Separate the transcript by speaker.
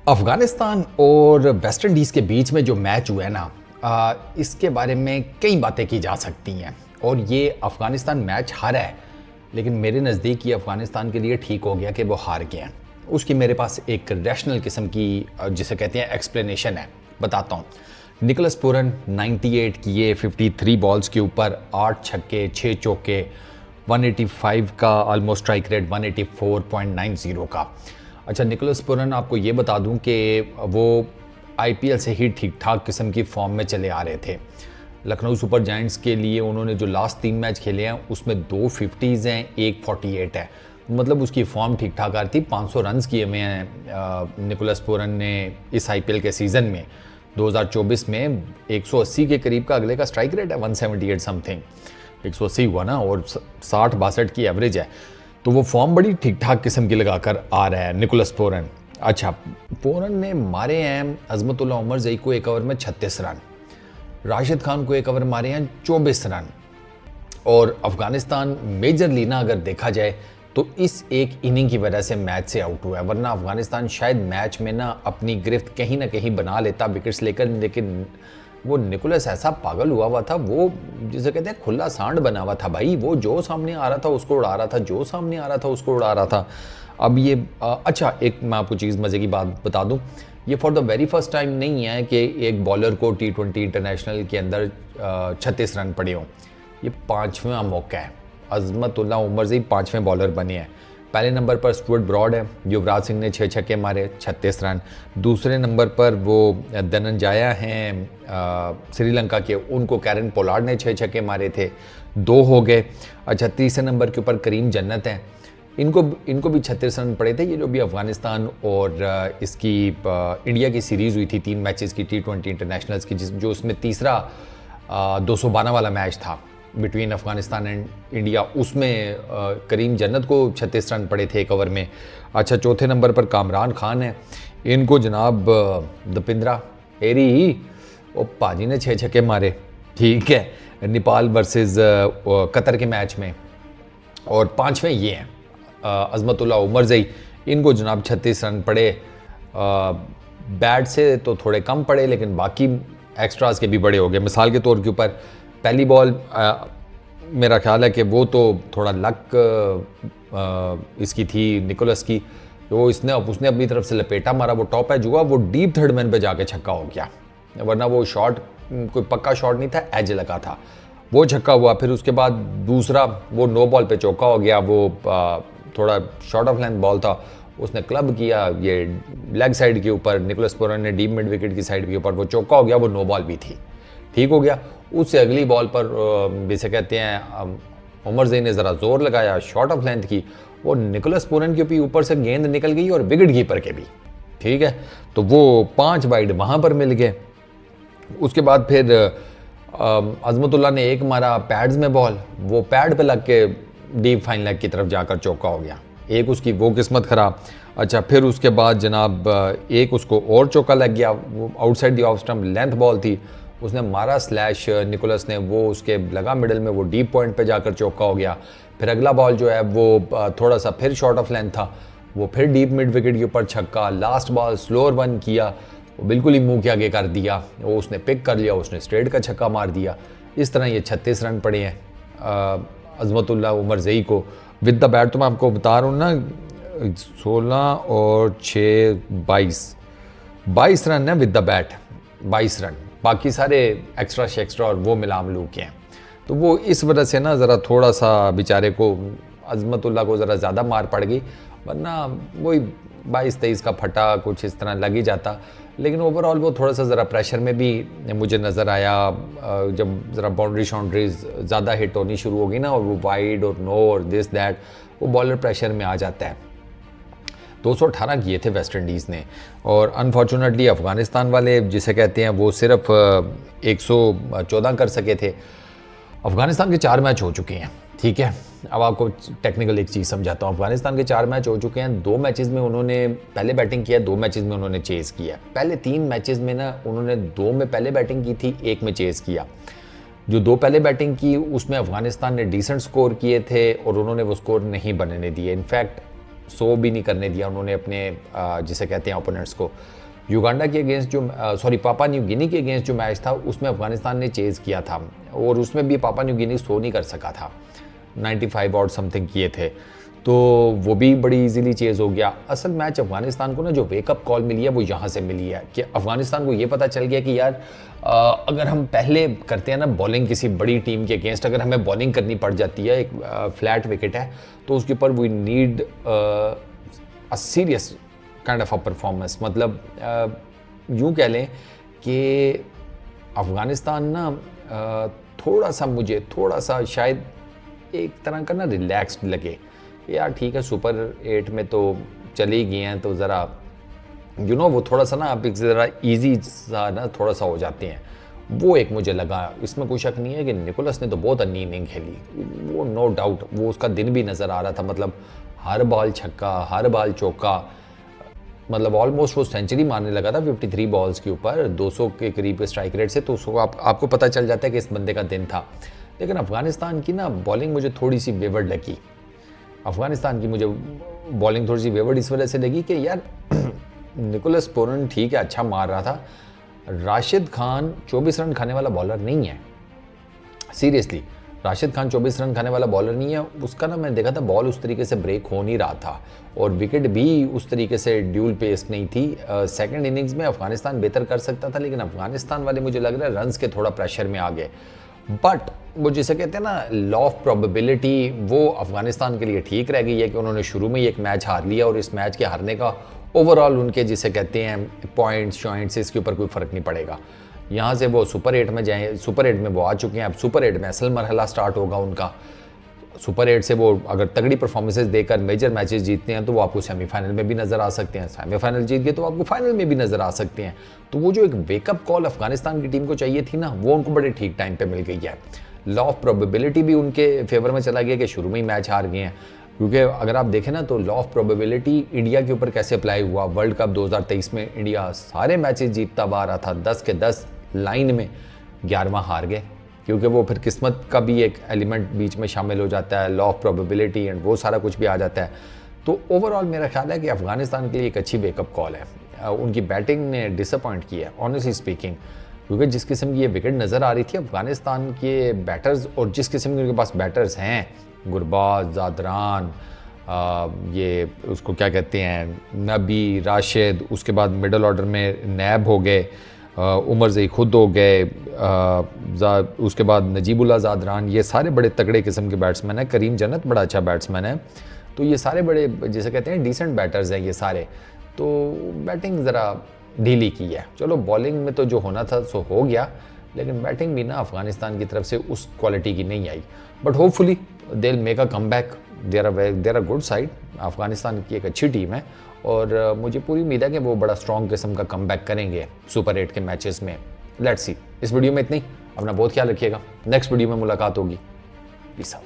Speaker 1: अफगानिस्तान और West Indies के बीच में जो मैच हुआ है ना, इसके बारे में कई बातें की जा सकती हैं। और ये अफ़गानिस्तान मैच हारा है, लेकिन मेरे नज़दीक ये अफ़गानिस्तान के लिए ठीक हो गया कि वो हार गए हैं। उसकी मेरे पास एक रैशनल किस्म की जिसे कहते हैं एक्सप्लेनेशन है, बताता हूँ। निकोलस पूरन 98 किए 53 बॉल्स के ऊपर, 8 छक्के 6 चौके, 185 का ऑलमोस्ट स्ट्राइक रेट, 184.90 का। अच्छा, निकोलस पूरन आपको ये बता दूं कि वो आईपीएल से ही ठीक ठाक किस्म की फॉर्म में चले आ रहे थे। लखनऊ सुपर जायंट्स के लिए उन्होंने जो लास्ट 3 मैच खेले हैं उसमें 2 50s हैं, 1 48 है, मतलब उसकी फॉर्म ठीक ठाक आ रही थी। 500 रन किए हुए हैं निकोलस पूरन ने इस आईपीएल के सीज़न में। 2024 में 180 के करीब का अगले का स्ट्राइक रेट है, 178 समथिंग, 180 हुआ ना, और 60-62 की एवरेज है। तो वो फॉर्म बड़ी ठीक ठाक किस्म की लगाकर आ रहा है निकोलस पूरन। अच्छा, पूरन ने मारे हैं अजमतुल्लाह उमर ज़ई को एक ओवर में 36 रन, राशिद खान को एक ओवर मारे हैं 24 रन। और अफगानिस्तान मेजरली ना अगर देखा जाए तो इस एक इनिंग की वजह से मैच से आउट हुआ है, वरना अफगानिस्तान शायद मैच में ना अपनी गिरफ्त कहीं ना कहीं बना लेता विकेट्स लेकर। लेकिन वो निकोलस ऐसा पागल हुआ था, वो जिसे कहते हैं खुला सांड बना हुआ था भाई। वो जो सामने आ रहा था उसको उड़ा रहा था, जो सामने आ रहा था उसको उड़ा रहा था। अब ये अच्छा, एक मैं आपको चीज़ मज़े की बात बता दूं, ये for the very first time नहीं है कि एक बॉलर को T20 इंटरनेशनल के अंदर 36 रन पड़े हों। ये 5वां मौका है। अजमतुल्लाह उमर ज़ई 5वें बॉलर बने हैं। पहले नंबर पर स्टुअर्ट ब्रॉड है, युवराज सिंह ने 6 छक्के मारे, 36 रन। दूसरे नंबर पर वो धनंजया हैं श्रीलंका के, उनको कैरन पोलार्ड ने 6 छक्के मारे थे, 2 हो गए। अच्छा, तीसरे नंबर के ऊपर करीम जन्नत हैं, इनको भी 36 रन पड़े थे। ये जो भी अफगानिस्तान और इसकी इंडिया की सीरीज़ हुई थी 3 मैचेस की T20 इंटरनेशनल्स की, जो उसमें तीसरा 212 वाला मैच था बिटवीन अफगानिस्तान एंड इंडिया, उसमें करीम जन्नत को 36 रन पड़े थे एक ओवर में। अच्छा, चौथे नंबर पर कामरान खान है, इनको जनाब दपिंद्रा एरी ओ पाजी ने 6 छक्के मारे, ठीक है, नेपाल वर्सेस कतर के मैच में। और 5वें ये हैं अजमतुल्लाह उमर ज़ई, इनको जनाब 36 रन पड़े। बैट से तो थोड़े कम पड़े, लेकिन बाकी एक्स्ट्रास के भी बड़े हो गए। मिसाल के तौर के ऊपर पहली बॉल मेरा ख्याल है कि वो तो थोड़ा लक इसकी थी निकोलस की, तो उसने अपनी तरफ से लपेटा मारा, वो टॉप एज हुआ, वो डीप थर्ड मैन पे जाके छक्का हो गया, वरना वो शॉट कोई पक्का शॉट नहीं था, एज लगा था, वो छक्का हुआ। फिर उसके बाद दूसरा वो नो बॉल पे चौका हो गया, वो थोड़ा शॉर्ट ऑफ लेंथ बॉल था, उसने क्लब किया ये लेग साइड के ऊपर, निकोलस पूरन ने डीप मिड विकेट की साइड के ऊपर, वो चौका हो गया, वो नो बॉल भी थी, ठीक हो गया। उससे अगली बॉल पर जिसे कहते हैं उमर ज़ई ने ज़रा जोर लगाया, शॉर्ट ऑफ लेंथ की, वो निकोलस पूरन के ऊपर से गेंद निकल गई और विकेट कीपर के भी, ठीक है। तो वो 5 वाइड वहाँ पर मिल गए। उसके बाद फिर अजमतुल्लाह ने एक मारा पैड्स में बॉल, वो पैड पे लग के डीप फाइन लेग की तरफ जाकर चौका हो गया, एक उसकी वो किस्मत ख़राब। अच्छा, फिर उसके बाद जनाब एक उसको और चौका लग गया, वो outside the off stump length ball थी, उसने मारा स्लैश निकोलस ने, वो उसके लगा मिडल में, वो डीप पॉइंट पे जाकर चौका हो गया। फिर अगला बॉल जो है वो थोड़ा सा फिर शॉर्ट ऑफ लेंथ था, वो फिर डीप मिड विकेट के ऊपर छक्का। लास्ट बॉल स्लोअर वन किया, वो बिल्कुल ही मुंह के आगे कर दिया, वो उसने पिक कर लिया, उसने स्ट्रेट का छक्का मार दिया। इस तरह ये 36 रन पड़े हैं अजमतुल्लाह उमर ज़ई को विद द बैट। तो मैं आपको बता रहा हूँ ना, 16 और 6 22 रन है विद द बैट, 22 रन, बाकी सारे एक्स्ट्रा और वो मिला मिलू के हैं। तो वो इस वजह से ना ज़रा थोड़ा सा बेचारे को, अजमतुल्लाह को ज़रा ज़्यादा मार पड़ गई, वरना वही 22-23 का फटा कुछ इस तरह लग ही जाता। लेकिन ओवरऑल वो थोड़ा सा ज़रा प्रेशर में भी मुझे नज़र आया, जब ज़रा बाउंड्रीज ज़्यादा हिट होनी शुरू होगी ना, और वो वाइड और नो और दिस दैट, वो बॉलर प्रेशर में आ जाता है। 218 किए थे वेस्ट इंडीज़ ने, और अनफॉर्चुनेटली अफ़गानिस्तान वाले जिसे कहते हैं वो सिर्फ 114 कर सके थे। अफ़गानिस्तान के 4 मैच हो चुके हैं, ठीक है। अब आपको टेक्निकल एक चीज़ समझाता हूँ। अफ़गानिस्तान के 4 मैच हो चुके हैं, 2 मैचेस में उन्होंने पहले बैटिंग किया, 2 मैचेस में उन्होंने चेज़ किया। पहले 3 मैचेस में ना उन्होंने 2 में पहले बैटिंग की थी, 1 में चेज़ किया। जो 2 पहले बैटिंग की उसमें अफ़गानिस्तान ने डिसेंट स्कोर किए थे और उन्होंने वो स्कोर नहीं बनने दिए। इनफैक्ट सो भी नहीं करने दिया उन्होंने अपने जिसे कहते हैं ओपोनेंट्स को। युगांडा के अगेंस्ट जो पापा न्यू गिनी के अगेंस्ट जो मैच था उसमें अफगानिस्तान ने चेज़ किया था और उसमें भी पापा न्यू गिनी सो नहीं कर सका था, 95 और समथिंग किए थे, तो वो भी बड़ी इजीली चेज़ हो गया। असल मैच अफगानिस्तान को ना जो वेकअप कॉल मिली है वो यहाँ से मिली है कि अफगानिस्तान को ये पता चल गया कि यार अगर हम पहले करते हैं ना बॉलिंग किसी बड़ी टीम के अगेंस्ट, अगर हमें बॉलिंग करनी पड़ जाती है, एक फ्लैट विकेट है तो उसके ऊपर we need a serious kind of a performance. मतलब यूँ कह लें कि अफ़गानिस्तान ना मुझे थोड़ा सा शायद एक तरह का ना रिलैक्स्ड लगे, यार ठीक है सुपर 8 में तो चले गए हैं तो ज़रा वो थोड़ा सा ना आप ज़रा ईजी सा ना थोड़ा सा हो जाते हैं, वो एक मुझे लगा। इसमें कोई शक नहीं है कि निकोलस ने तो बहुत अन्नी इनिंग खेली, वो नो डाउट, वो उसका दिन भी नज़र आ रहा था। मतलब हर बॉल छक्का, हर बॉल चौका, मतलब ऑलमोस्ट वो सेंचुरी मारने लगा था 53 बॉल्स के ऊपर 200 के करीब स्ट्राइक रेट से, तो उसको आपको पता चल जाता है कि इस बंदे का दिन था। लेकिन अफ़गानिस्तान की ना बॉलिंग मुझे थोड़ी सी वेवर्ड लगी। अफ़गानिस्तान की मुझे बॉलिंग थोड़ी सी वेवर्ड इस वजह से लगी कि यार निकोलस पूरन ठीक है अच्छा मार रहा था, राशिद खान 24 रन खाने वाला बॉलर नहीं है, सीरियसली राशिद खान 24 रन खाने वाला बॉलर नहीं है। उसका ना मैंने देखा था बॉल उस तरीके से ब्रेक हो नहीं रहा था और विकेट भी उस तरीके से ड्यूल पेस नहीं थी। सेकंड इनिंग्स में अफगानिस्तान बेहतर कर सकता था, लेकिन अफगानिस्तान वाले मुझे लग रहा है रन्स के थोड़ा प्रेशर में आ गए। बट वो जिसे कहते हैं ना लॉ ऑफ प्रोबेबिलिटी, वो अफगानिस्तान के लिए ठीक रह गई है कि उन्होंने शुरू में ही एक मैच हार लिया और इस मैच के हारने का ओवरऑल उनके जिसे कहते हैं पॉइंट्स शॉइंट्स इसके ऊपर कोई फ़र्क नहीं पड़ेगा। यहाँ से वो सुपर 8 में जाएँ, सुपर 8 में वो आ चुके हैं, अब सुपर 8 में असल मरहला स्टार्ट होगा उनका। सुपर 8 से वो अगर तगड़ी परफॉर्मेंसेज देकर मेजर मैचेस जीतते हैं तो वो आपको सेमीफाइनल में भी नज़र आ सकते हैं, सेमीफाइनल जीत गए तो आपको फाइनल में भी नज़र आ सकते हैं। तो वो जो एक वेकअप कॉल अफगानिस्तान की टीम को चाहिए थी ना, वो उनको बड़े ठीक टाइम पे मिल गई है। लॉ ऑफ प्रोबेबिलिटी भी उनके फेवर में चला गया कि शुरू में ही मैच हार गए हैं, क्योंकि अगर आप देखें ना तो लॉ ऑफ प्रोबेबिलिटी इंडिया के ऊपर कैसे अप्लाई हुआ। वर्ल्ड कप 2023 में इंडिया सारे मैचेस जीतता हुआ आ रहा था, 10 के 10 लाइन में, 11वां हार गए, क्योंकि वो फिर किस्मत का भी एक एलिमेंट बीच में शामिल हो जाता है, लॉ ऑफ प्रोबेबिलिटी एंड वो सारा कुछ भी आ जाता है। तो ओवरऑल मेरा ख्याल है कि अफगानिस्तान के लिए एक अच्छी वेकअप कॉल है। उनकी बैटिंग ने डिसअपॉइंट किया ऑनेस्टली स्पीकिंग, क्योंकि जिस किस्म की ये विकेट नज़र आ रही थी अफगानिस्तान के बैटर्स और जिस किस्म के उनके पास बैटर्स हैं, गुरबाज, जादरान, ये उसको क्या कहते हैं, नबी, राशिद, उसके बाद मिडल ऑर्डर में नैब हो गए, उमर ज़ई खुद हो गए, उसके बाद नजीबुल्लाह जादरान, ये सारे बड़े तगड़े किस्म के बैट्समैन हैं। करीम जन्नत बड़ा अच्छा बैट्समैन है। तो ये सारे बड़े जिसे कहते हैं डिसेंट बैटर्स हैं ये सारे। तो बैटिंग ज़रा ढीली की है। चलो बॉलिंग में तो जो होना था सो हो गया, लेकिन बैटिंग भी ना अफगानिस्तान की तरफ से उस क्वालिटी की नहीं आई। But hopefully they will make a come back, there are good side. Afghanistan की एक अच्छी टीम है और मुझे पूरी उम्मीद है कि वो बड़ा स्ट्रॉन्ग किस्म का कम बैक करेंगे सुपर 8 के मैचेस में। Let's see. इस वीडियो में इतनी, अपना बहुत ख्याल रखिएगा, नेक्स्ट वीडियो में मुलाकात होगी। Peace out.